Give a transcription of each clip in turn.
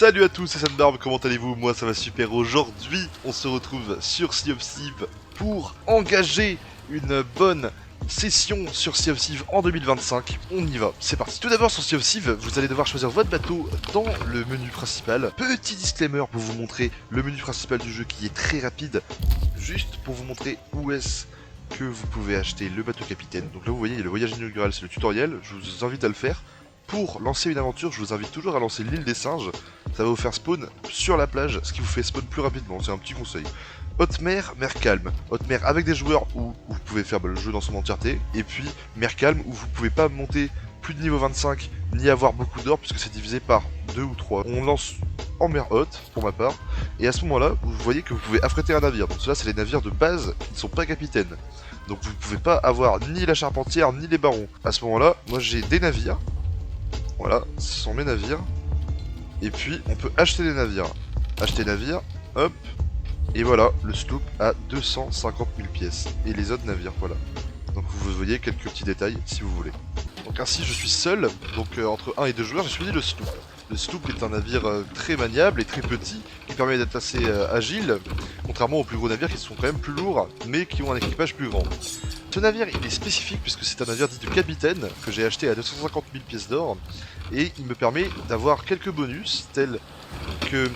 Salut à tous, c'est Sandbarb, comment allez-vous? Moi ça va super. Aujourd'hui, on se retrouve sur Sea of Thieves pour engager une bonne session sur Sea of Thieves en 2025. On y va, c'est parti. Tout d'abord sur Sea of Thieves, vous allez devoir choisir votre bateau dans le menu principal. Petit disclaimer pour vous montrer le menu principal du jeu qui est très rapide, juste pour vous montrer où est-ce que vous pouvez acheter le bateau capitaine. Donc là vous voyez, il y a le voyage inaugural, c'est le tutoriel, je vous invite à le faire. Pour lancer une aventure, je vous invite toujours à lancer l'île des singes. Ça va vous faire spawn sur la plage, ce qui vous fait spawn plus rapidement, c'est un petit conseil. Haute mer, mer calme. Haute mer avec des joueurs où vous pouvez faire le jeu dans son entièreté. Et puis mer calme où vous pouvez pas monter plus de niveau 25 ni avoir beaucoup d'or puisque c'est divisé par 2 ou 3. On lance en mer haute pour ma part. Et à ce moment-là, vous voyez que vous pouvez affréter un navire. Donc cela c'est les navires de base qui ne sont pas capitaines. Donc vous ne pouvez pas avoir ni la charpentière ni les barons. À ce moment-là, moi j'ai des navires. Voilà, ce sont mes navires. Et puis, on peut acheter des navires. Acheter navire, hop. Et voilà, le sloop a 250 000 pièces. Et les autres navires, voilà. Donc vous voyez quelques petits détails, si vous voulez. Donc ainsi, je suis seul. Donc entre 1 et 2 joueurs, j'ai choisi le sloop. Le sloop est un navire très maniable et très petit, qui permet d'être assez agile, contrairement aux plus gros navires qui sont quand même plus lourds, mais qui ont un équipage plus grand. Ce navire, il est spécifique puisque c'est un navire dit de capitaine, que j'ai acheté à 250 000 pièces d'or, et il me permet d'avoir quelques bonus, tels que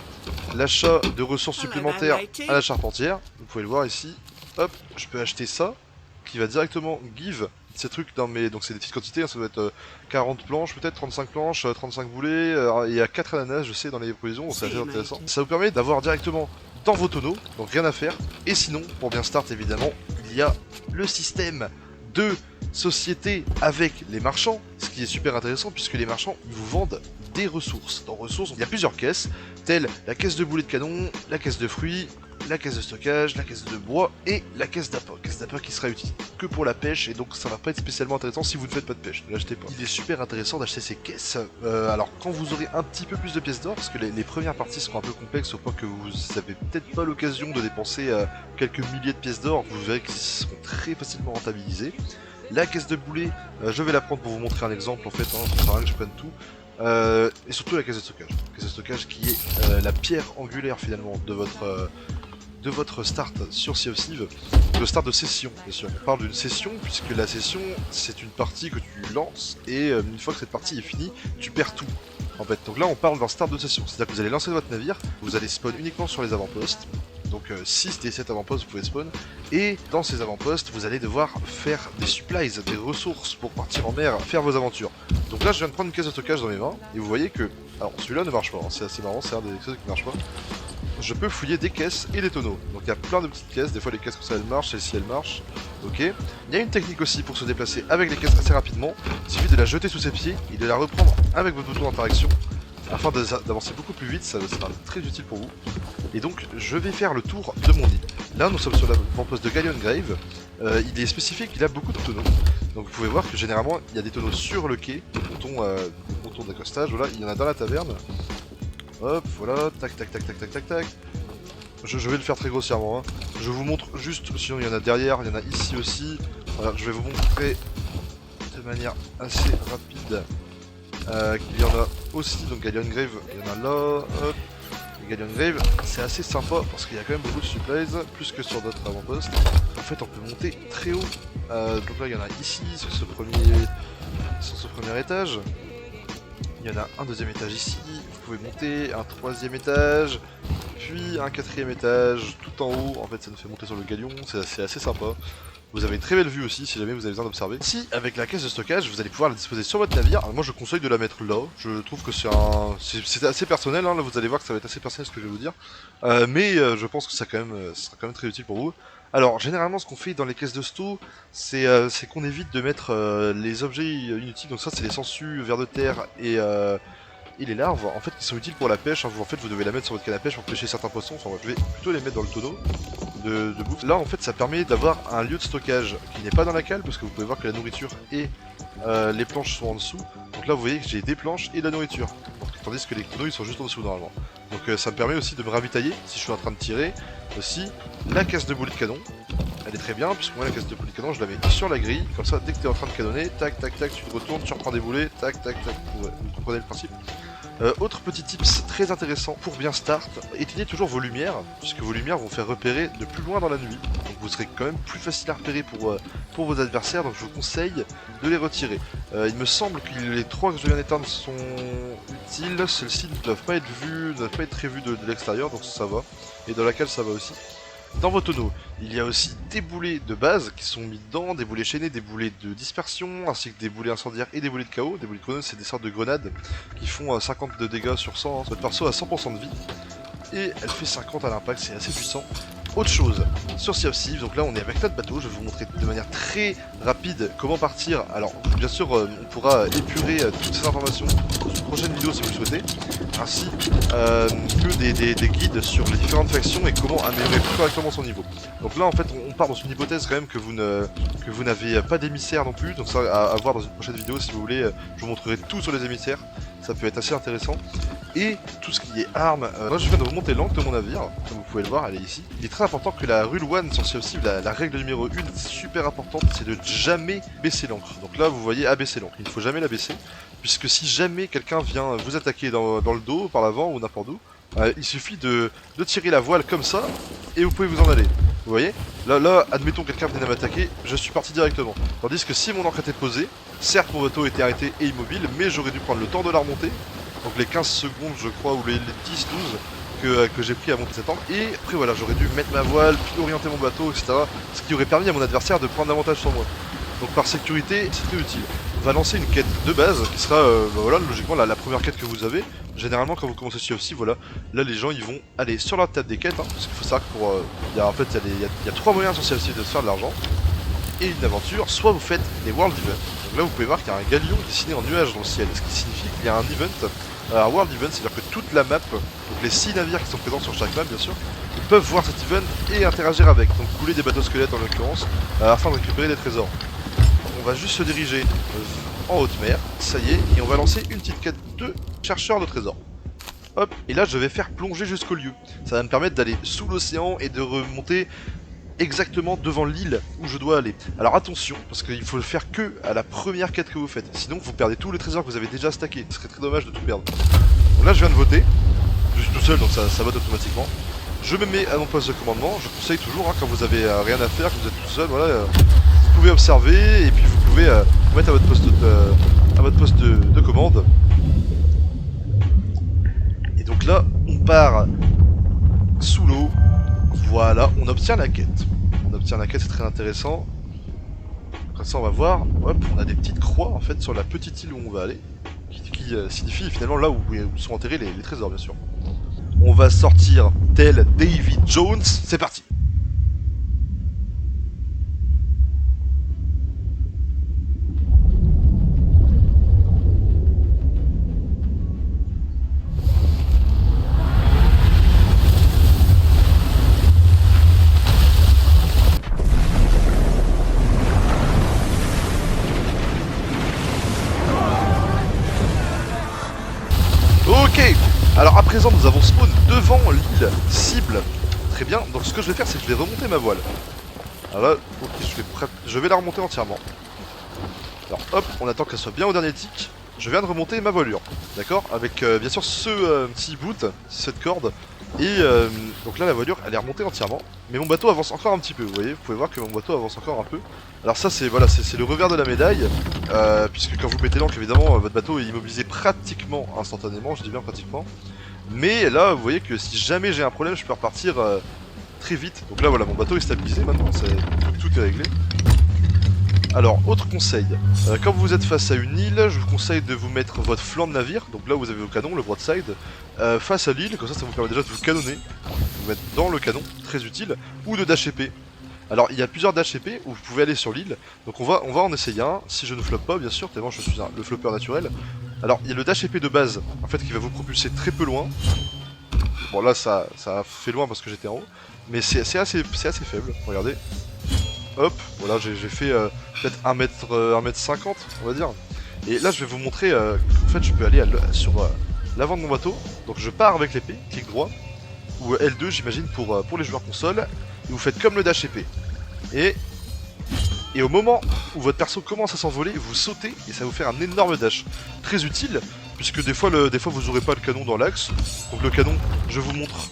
l'achat de ressources supplémentaires à la charpentière. Vous pouvez le voir ici. Hop, je peux acheter ça, qui va directement give ces trucs dans mes... Donc c'est des petites quantités, hein, ça doit être 40 planches peut-être, 35 planches, 35 boulets, et il y a 4 ananas je sais dans les provisions, donc c'est assez intéressant. Ça vous permet d'avoir directement dans vos tonneaux, donc rien à faire. Et sinon, pour bien start évidemment, il y a le système de société avec les marchands, ce qui est super intéressant puisque les marchands ils vous vendent des ressources. Dans ressources, il y a plusieurs caisses, telles la caisse de boulets de canon, la caisse de fruits, la caisse de stockage, la caisse de bois et la caisse d'appât. Caisse d'appât qui sera utile que pour la pêche et donc ça va pas être spécialement intéressant si vous ne faites pas de pêche, ne l'achetez pas. Il est super intéressant d'acheter ces caisses, alors quand vous aurez un petit peu plus de pièces d'or, parce que les premières parties seront un peu complexes au point que vous avez peut-être pas l'occasion de dépenser quelques milliers de pièces d'or, vous verrez qu'ils seront très facilement rentabilisés. La caisse de boulets, je vais la prendre pour vous montrer un exemple en fait, hein, ça sert à rien que je prenne tout. Et surtout la caisse de stockage. La caisse de stockage qui est la pierre angulaire finalement de votre start sur Sea of Thieves, le start de session bien sûr. On parle d'une session puisque la session c'est une partie que tu lances et une fois que cette partie est finie, tu perds tout. En fait, donc là on parle d'un start de session, c'est-à-dire que vous allez lancer votre navire, vous allez spawn uniquement sur les avant-postes. Donc 6 des 7 avant-postes vous pouvez spawn. Et dans ces avant-postes vous allez devoir faire des supplies, des ressources pour partir en mer, faire vos aventures. Donc là je viens de prendre une caisse de stockage dans mes mains. Et vous voyez que, alors celui-là ne marche pas, hein, c'est assez marrant, c'est un des choses qui ne marche pas. Je peux fouiller des caisses et des tonneaux. Donc il y a plein de petites caisses, des fois les caisses comme ça elles marchent, celle-ci elle marche. Ok. Il y a une technique aussi pour se déplacer avec les caisses assez rapidement. Il suffit de la jeter sous ses pieds et de la reprendre avec votre bouton d'interaction. Afin d'avancer beaucoup plus vite, ça sera très utile pour vous. Et donc je vais faire le tour de mon île. Là nous sommes sur l'avant-poste de Galleon Grave. Il est spécifique, il a beaucoup de tonneaux. Donc vous pouvez voir que généralement il y a des tonneaux sur le quai, le ponton d'accostage, voilà, il y en a dans la taverne. Hop, voilà, tac tac tac tac tac tac tac. Je vais le faire très grossièrement, hein. Je vous montre juste, sinon il y en a derrière, il y en a ici aussi. Voilà, je vais vous montrer de manière assez rapide qu'il y en a aussi, donc Galleon Grave, il y en a là, hop. Galleon Grave, c'est assez sympa parce qu'il y a quand même beaucoup de supplies, plus que sur d'autres avant-postes. En fait, on peut monter très haut. Donc là, il y en a ici, sur ce premier étage. Il y en a un deuxième étage ici. Vous pouvez monter un troisième étage, puis un quatrième étage, tout en haut. En fait, ça nous fait monter sur le galion. C'est assez sympa. Vous avez une très belle vue aussi si jamais vous avez besoin d'observer. Si avec la caisse de stockage vous allez pouvoir la disposer sur votre navire, alors moi je conseille de la mettre là, je trouve que c'est assez personnel, hein. Là vous allez voir que ça va être assez personnel ce que je vais vous dire. Mais je pense que ça sera quand même très utile pour vous. Alors généralement ce qu'on fait dans les caisses de sto, c'est qu'on évite de mettre les objets inutiles, donc ça c'est les sangsues, vers de terre et les larves en fait qui sont utiles pour la pêche, hein. En fait vous devez la mettre sur votre canne à pêche pour pêcher certains poissons, enfin je vais plutôt les mettre dans le tonneau de bouffe. Là en fait ça permet d'avoir un lieu de stockage qui n'est pas dans la cale parce que vous pouvez voir que la nourriture et les planches sont en dessous. Donc là vous voyez que j'ai des planches et de la nourriture, tandis que les tonneaux ils sont juste en dessous normalement. Donc ça me permet aussi de me ravitailler si je suis en train de tirer. Aussi la caisse de boulet de canon, elle est très bien puisque moi la caisse de boulet de canon je la mets sur la grille, comme ça dès que tu es en train de canonner, tac tac tac tu te retournes, tu reprends des boulets, tac tac tac, ouais, vous comprenez le principe. Autre petit tips très intéressant pour bien start, éteignez toujours vos lumières, puisque vos lumières vont faire repérer de plus loin dans la nuit. Donc vous serez quand même plus facile à repérer pour vos adversaires, donc je vous conseille de les retirer. Il me semble que les 3 que je viens d'éteindre sont utiles, celles-ci ne doivent pas être vues, ne doivent pas être très vues de l'extérieur, donc ça va. Et dans la cale ça va aussi. Dans vos tonneaux, il y a aussi des boulets de base qui sont mis dedans, des boulets chaînés, des boulets de dispersion, ainsi que des boulets incendiaires et des boulets de chaos. Des boulets de chaos, c'est des sortes de grenades qui font 50 de dégâts sur 100. Votre perso a 100% de vie et elle fait 50 à l'impact, c'est assez puissant. Autre chose, sur Sea of Thieves, donc là on est avec notre bateau, je vais vous montrer de manière très rapide comment partir. Alors bien sûr on pourra épurer toutes ces informations dans une prochaine vidéo si vous le souhaitez, ainsi que des guides sur les différentes factions et comment améliorer plus correctement son niveau. Donc là en fait on part dans une hypothèse quand même que vous n'avez pas d'émissaire non plus, donc ça à voir dans une prochaine vidéo si vous voulez, je vous montrerai tout sur les émissaires, ça peut être assez intéressant. Et tout ce qui est armes, moi je viens de remonter l'encre de mon navire, comme vous pouvez le voir, elle est ici. Il est très important que la rule 1 sur Sea of Thieves, la règle numéro 1, super importante, c'est de jamais baisser l'encre. Donc là vous voyez abaisser l'encre, il ne faut jamais la baisser, puisque si jamais quelqu'un vient vous attaquer dans le dos, par l'avant ou n'importe où, il suffit de tirer la voile comme ça, et vous pouvez vous en aller. Vous voyez, là, admettons quelqu'un venait m'attaquer, je suis parti directement. Tandis que si mon encre était posée, certes mon bateau était arrêté et immobile, mais j'aurais dû prendre le temps de la remonter. Donc les 15 secondes je crois, ou les 10-12 que j'ai pris à monter cette encre. Et après voilà, j'aurais dû mettre ma voile, puis orienter mon bateau, etc. Ce qui aurait permis à mon adversaire de prendre l'avantage sur moi. Donc par sécurité, c'est très utile. On va lancer une quête de base, qui sera, voilà, logiquement la première quête que vous avez. Généralement quand vous commencez Sea of Thieves, voilà, là les gens ils vont aller sur la table des quêtes, hein, parce qu'il faut savoir que pour... en fait il y a 3 moyens sur Sea of Thieves de se faire de l'argent. Et une aventure, soit vous faites des World Events. Donc là vous pouvez voir qu'il y a un galion dessiné en nuage dans le ciel, ce qui signifie qu'il y a un event. Un World Event, c'est-à-dire que toute la map, donc les 6 navires qui sont présents sur chaque map bien sûr, ils peuvent voir cet event et interagir avec, donc couler des bateaux squelettes en l'occurrence, afin de récupérer des trésors. On va juste se diriger en haute mer, ça y est, et on va lancer une petite quête de chercheur de trésors. Hop, et là je vais faire plonger jusqu'au lieu. Ça va me permettre d'aller sous l'océan et de remonter exactement devant l'île où je dois aller. Alors attention, parce qu'il faut le faire que à la première quête que vous faites, sinon vous perdez tous les trésors que vous avez déjà stackés, ce serait très dommage de tout perdre. Donc là je viens de voter, je suis tout seul donc ça vote automatiquement. Je me mets à mon poste de commandement, je conseille toujours, hein, quand vous avez rien à faire, que vous êtes tout seul, voilà, vous pouvez observer et puis vous pouvez vous mettre à votre poste de commande. Et donc là on part sous l'eau. Voilà, on obtient la quête. C'est très intéressant. Comme ça, on va voir. Hop, on a des petites croix en fait sur la petite île où on va aller, qui signifie finalement là où sont enterrés les trésors, bien sûr. On va sortir tel Davy Jones. C'est parti. Ok, alors à présent nous avons spawn devant l'île cible. Très bien, donc ce que je vais faire c'est que je vais remonter ma voile. Alors là, ok, je vais la remonter entièrement. Alors hop, on attend qu'elle soit bien au dernier tic. Je viens de remonter ma voilure, d'accord. Avec bien sûr ce petit bout, cette corde. Et donc là la voilure elle est remontée entièrement. Mais mon bateau avance encore un petit peu, vous voyez. Vous pouvez voir que mon bateau avance encore un peu. Alors ça c'est voilà, c'est le revers de la médaille. Puisque quand vous mettez l'encre évidemment votre bateau est immobilisé pratiquement instantanément, je dis bien pratiquement. Mais là vous voyez que si jamais j'ai un problème je peux repartir très vite. Donc là voilà, mon bateau est stabilisé maintenant, tout est réglé. Alors, autre conseil, quand vous êtes face à une île, je vous conseille de vous mettre votre flanc de navire, donc là où vous avez vos canons, le broadside, face à l'île, comme ça vous permet déjà de vous canonner, de vous mettre dans le canon, très utile, ou de dash épée. Alors il y a plusieurs dash épée où vous pouvez aller sur l'île, donc on va en essayer un, si je ne floppe pas bien sûr, tellement je suis le flopper naturel. Alors il y a le dash épée de base, en fait qui va vous propulser très peu loin. Bon là ça a fait loin parce que j'étais en haut, mais c'est assez faible, regardez. Hop, voilà, j'ai fait peut-être 1m50, on va dire. Et là, je vais vous montrer en fait, je peux aller sur l'avant de mon bateau. Donc, je pars avec l'épée, clic droit, ou L2, j'imagine, pour les joueurs console. Et vous faites comme le dash épée. Et au moment où votre perso commence à s'envoler, vous sautez et ça va vous faire un énorme dash. Très utile, puisque des fois vous aurez pas le canon dans l'axe. Donc le canon, je vous montre.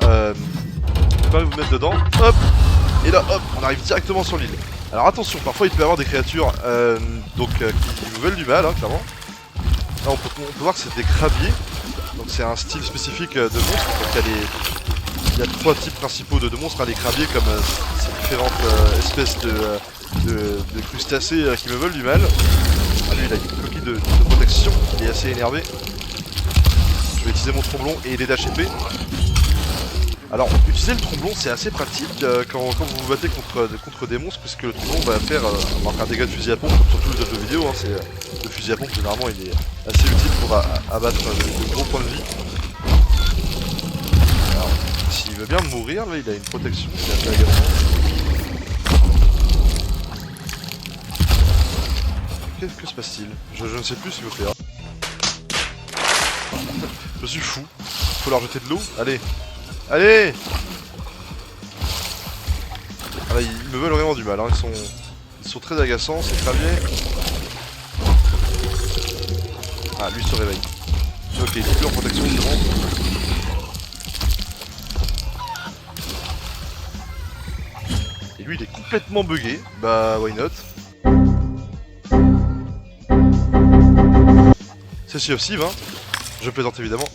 Je vais pas vous mettre dedans. Hop. Et là, hop, on arrive directement sur l'île. Alors attention, parfois il peut y avoir des créatures qui vous veulent du mal, hein, clairement. Là on peut voir que c'est des crabiers. Donc c'est un style spécifique de monstres. Donc il y a 3 types principaux de monstres, hein, les crabiers comme ces différentes espèces de crustacés qui me veulent du mal. Ah, lui il a une coquille de protection, il est assez énervé. Je vais utiliser mon tromblon et les dash épée. Alors utiliser le tromblon c'est assez pratique quand vous vous battez contre des monstres, puisque le tromblon va faire un dégât de fusil à pompe, comme sur tous les autres jeux vidéo, hein, le fusil à pompe généralement il est assez utile pour abattre de gros points de vie. Alors s'il veut bien mourir, là il a une protection, c'est assez agaçant. Que se passe-t-il? Je ne sais plus ce qu'il veut faire. Je suis fou. Faut leur jeter de l'eau. Allez. Allez. Ah là, ils me veulent vraiment du mal, hein. Ils sont très agaçants, ces crabiers. Ah, lui se réveille. Ok, il est plus en protection, c'est bon. Et lui, il est complètement bugué. Bah, why not? C'est Sea of Thieves, hein. Je plaisante évidemment.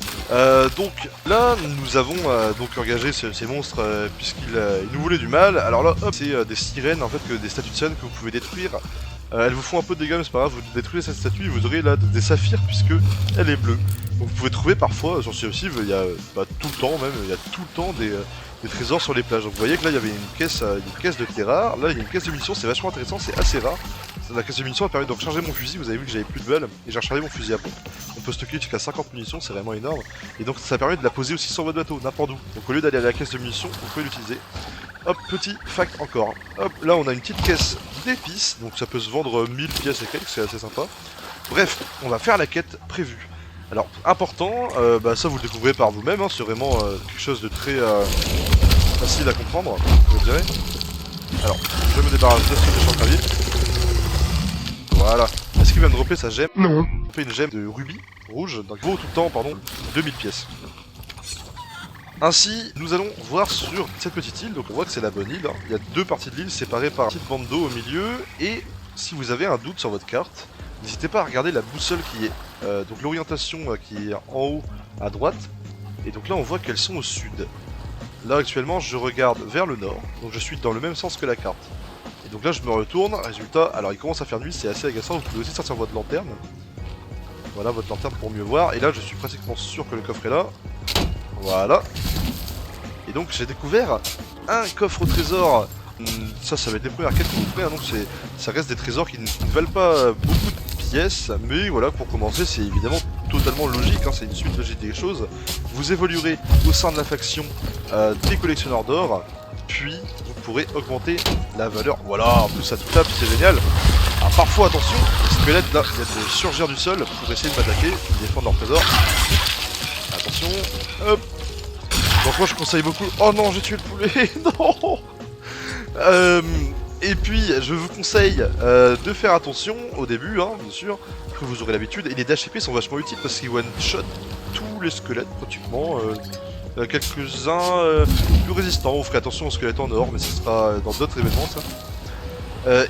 Donc là, nous avons donc engagé ces monstres puisqu'ils nous voulaient du mal. Alors là, hop, c'est des sirènes en fait, des statues de scène que vous pouvez détruire. Elles vous font un peu de dégâts, mais c'est pas grave, vous détruisez cette statue et vous aurez là des saphirs puisque elle est bleue. Donc vous pouvez trouver parfois, sur Sea of Thieves, il y a tout le temps même, il y a tout le temps des trésors sur les plages. Donc vous voyez que là il y avait une caisse de clés rares, là il y a une caisse de munitions, c'est vachement intéressant, c'est assez rare. La caisse de munitions a permis de recharger mon fusil, vous avez vu que j'avais plus de balles et j'ai rechargé mon fusil à pompe. On peut stocker jusqu'à 50 munitions, c'est vraiment énorme. Et donc ça permet de la poser aussi sur votre bateau, n'importe où. Donc au lieu d'aller à la caisse de munitions, vous pouvez l'utiliser. Hop, petit fact encore. Hop, là on a une petite caisse d'épices, donc ça peut se vendre 1000 pièces et quelques, c'est assez sympa. Bref, on va faire la quête prévue. Alors, important, ça vous le découvrez par vous-même, hein, c'est vraiment quelque chose de très facile à comprendre, je dirais. Alors, je me débarrasse de ce méchant clavier. Voilà. Est-ce qu'il va me dropper sa gemme? Non. On fait une gemme de rubis rouge, donc vaut tout le temps, pardon, 2000 pièces. Ainsi, nous allons voir sur cette petite île, donc on voit que c'est la bonne île, hein. Il y a 2 parties de l'île séparées par une petite bande d'eau au milieu, et si vous avez un doute sur votre carte, n'hésitez pas à regarder la boussole qui est, donc l'orientation qui est en haut à droite, et donc là on voit qu'elles sont au sud. Là actuellement je regarde vers le nord, donc je suis dans le même sens que la carte. Et donc là je me retourne, résultat, alors il commence à faire nuit, c'est assez agaçant, vous pouvez aussi sortir votre lanterne. Voilà votre lanterne pour mieux voir, et là je suis pratiquement sûr que le coffre est là. Voilà. Et donc j'ai découvert un coffre au trésor. Ça va être les premières quêtes que vous ferez, hein, donc ça reste des trésors qui ne valent pas beaucoup de pièces, mais voilà, pour commencer c'est évidemment totalement logique, hein, c'est une suite logique des choses. Vous évoluerez au sein de la faction des collectionneurs d'or, puis vous pourrez augmenter la valeur. Voilà, en plus ça tout tape, c'est génial. Alors parfois attention, les squelettes là, il y a des surgir du sol pour essayer de m'attaquer, de défendre leur trésor. Attention, hop. Donc moi je conseille beaucoup... Oh non, j'ai tué le poulet. Non. Et puis je vous conseille de faire attention au début, hein, bien sûr, que vous aurez l'habitude. Et les dash épées sont vachement utiles parce qu'ils one-shot tous les squelettes pratiquement. Quelques-uns plus résistants. Vous ferez attention aux squelettes en or, mais ce sera dans d'autres événements ça.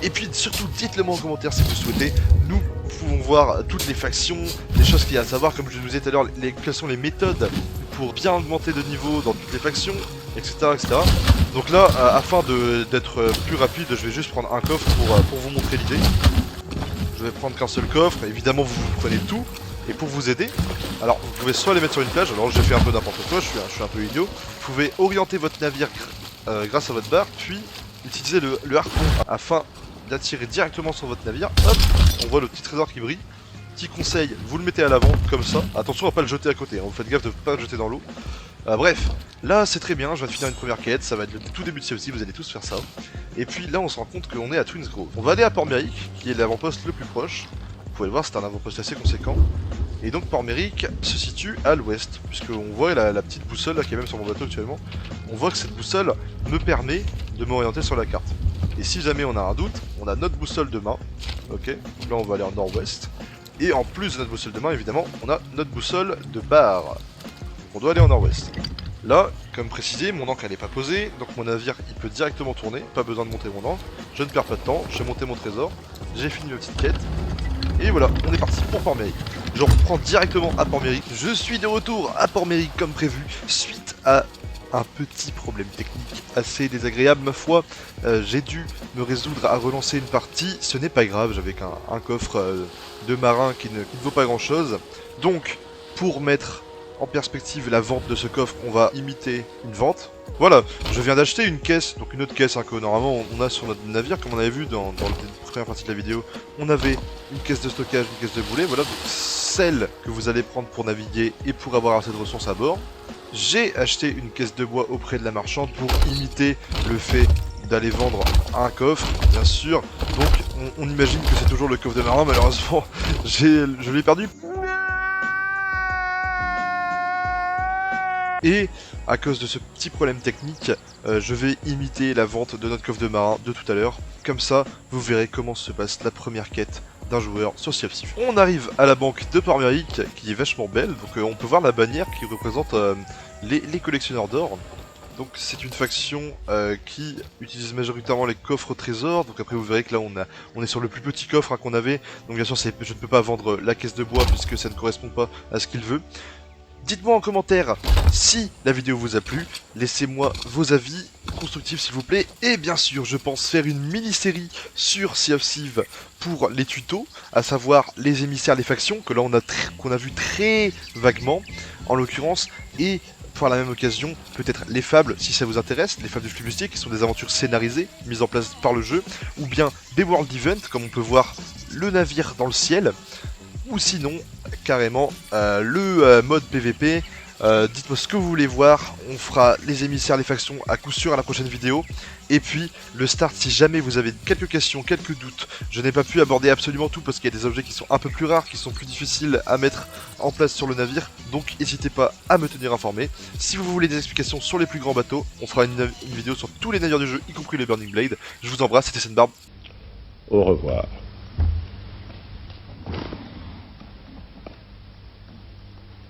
Et puis surtout dites-le moi en commentaire si vous souhaitez. Nous pouvons voir toutes les factions, les choses qu'il y a à savoir, comme je vous disais tout à l'heure, quelles sont les méthodes pour bien augmenter de niveau dans toutes les factions, etc. etc. Donc là, afin d'être plus rapide, je vais juste prendre un coffre pour vous montrer l'idée. Je vais prendre qu'un seul coffre, évidemment vous prenez tout, et pour vous aider, alors vous pouvez soit les mettre sur une plage, alors j'ai fait un peu n'importe quoi, je suis un peu idiot, vous pouvez orienter votre navire grâce à votre barre, puis utiliser le harpon afin d'attirer directement sur votre navire. Hop, on voit le petit trésor qui brille. Petit conseil, vous le mettez à l'avant, comme ça. Attention à pas le jeter à côté, hein. Vous faites gaffe de pas le jeter dans l'eau. Bref, là c'est très bien, je viens de finir une première quête, ça va être le tout début de Sea of Thieves, vous allez tous faire ça. Et puis là on se rend compte qu'on est à Twins Grove. On va aller à Port-Méric, qui est l'avant-poste le plus proche. Vous pouvez le voir, c'est un avant-poste assez conséquent. Et donc Port-Méric se situe à l'ouest, puisqu'on voit la petite boussole là, qui est même sur mon bateau actuellement. On voit que cette boussole me permet de m'orienter sur la carte. Et si jamais on a un doute, on a notre boussole de main. Ok, donc là on va aller en nord-ouest. Et en plus de notre boussole de main, évidemment, on a notre boussole de barre. On doit aller en nord-ouest. Là, comme précisé, mon ancre elle est pas posée, donc mon navire il peut directement tourner, pas besoin de monter mon ancre. Je ne perds pas de temps, j'ai monté mon trésor, j'ai fini ma petite quête. Et voilà, on est parti pour Port-Mérique. Je reprends directement à Port-Mérique. Je suis de retour à Port-Mérique comme prévu, suite à un petit problème technique assez désagréable ma foi. J'ai dû me résoudre à relancer une partie, ce n'est pas grave, j'avais qu'un coffre de marin qui ne vaut pas grand chose. Donc, pour mettre en perspective la vente de ce coffre, on va imiter une vente. Voilà, je viens d'acheter une caisse, donc une autre caisse que normalement on a sur notre navire, comme on avait vu dans la première partie de la vidéo. On avait une caisse de stockage, une caisse de boulet, voilà, donc celle que vous allez prendre pour naviguer et pour avoir assez de ressources à bord. J'ai acheté une caisse de bois auprès de la marchande pour imiter le fait d'aller vendre un coffre, bien sûr. Donc on imagine que c'est toujours le coffre de marin, malheureusement je l'ai perdu. Et à cause de ce petit problème technique, je vais imiter la vente de notre coffre de marin de tout à l'heure. Comme ça, vous verrez comment se passe la première quête d'un joueur sur Sea of Thieves. On arrive à la banque de Port-Mérique, qui est vachement belle. Donc on peut voir la bannière qui représente les collectionneurs d'or. Donc c'est une faction qui utilise majoritairement les coffres trésors. Donc après vous verrez que là on est sur le plus petit coffre qu'on avait. Donc bien sûr je ne peux pas vendre la caisse de bois puisque ça ne correspond pas à ce qu'il veut. Dites-moi en commentaire si la vidéo vous a plu, laissez-moi vos avis constructifs s'il vous plaît, et bien sûr je pense faire une mini-série sur Sea of Thieves pour les tutos, à savoir les émissaires, les factions, que là qu'on a vu très vaguement en l'occurrence, et par la même occasion peut-être les fables si ça vous intéresse, les fables du flibustier qui sont des aventures scénarisées mises en place par le jeu, ou bien des world events comme on peut voir le navire dans le ciel, ou sinon carrément le mode PVP. Dites-moi ce que vous voulez voir, on fera les émissaires, les factions à coup sûr à la prochaine vidéo. Et puis le start, si jamais vous avez quelques questions, quelques doutes, je n'ai pas pu aborder absolument tout parce qu'il y a des objets qui sont un peu plus rares, qui sont plus difficiles à mettre en place sur le navire. Donc n'hésitez pas à me tenir informé. Si vous voulez des explications sur les plus grands bateaux, on fera une vidéo sur tous les navires du jeu, y compris le Burning Blade. Je vous embrasse, c'était Senbarb. Au revoir.